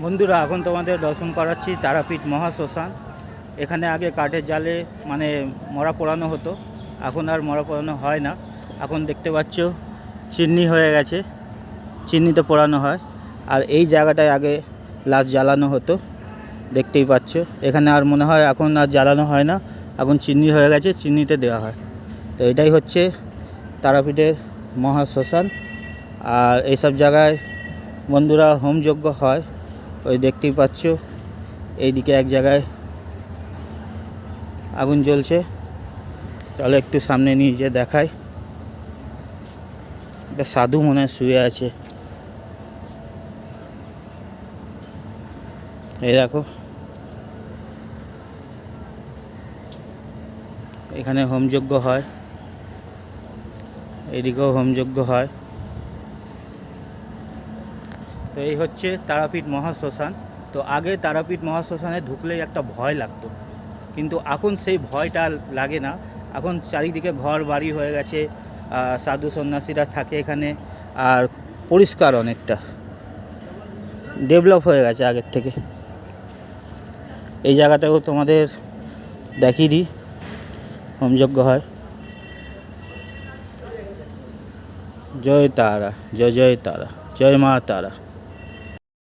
বন্ধুরা, এখন তোমাদের দর্শন করাচ্ছি তারাপীঠ মহাশ্মশান। এখানে আগে কাঠের জালে মানে মরা পোড়ানো হতো, এখন আর মরা পোড়ানো হয় না। এখন দেখতে পাচ্ছ চিমনি হয়ে গেছে, চিমনিতে পোড়ানো হয়। আর এই জায়গাটায় আগে লাশ জ্বালানো হতো, দেখতেই পাচ্ছ। এখানে আর মনে হয় এখন আর জ্বালানো হয় না, এখন চিমনি হয়ে গেছে, চিমনিতে দেওয়া হয়। তো এটাই হচ্ছে তারাপীঠের মহাশ্মশান। আর এইসব জায়গায় বন্ধুরা হোমযজ্ঞ হয়, ওই দেখতেই পাচ্ছ এইদিকে এক জায়গায় আগুন জ্বলছে। তাহলে একটু সামনে নিয়ে যেয়ে দেখাই। একটা সাধু মনে হয় শুয়ে আছে, এই দেখো। এখানে হোমযজ্ঞ হয়, এদিকেও হোমযজ্ঞ হয়। তো এই হচ্ছে তারাপীঠ মহাশ্মশান। তো আগে তারাপীঠ মহাশ্মশানে ঢুকলেই একটা ভয় লাগতো, কিন্তু এখন সেই ভয়টা লাগে না। এখন চারিদিকে ঘর বাড়ি হয়ে গেছে, সাধু সন্ন্যাসীরা থাকে এখানে। আর পরিষ্কার, অনেকটা ডেভেলপ হয়ে গেছে আগের থেকে। এই জায়গাটাও তোমাদের দেখিয়ে দিই, হোমযজ্ঞ হয়। জয় তারা, জয় জয় তারা, জয় মা তারা।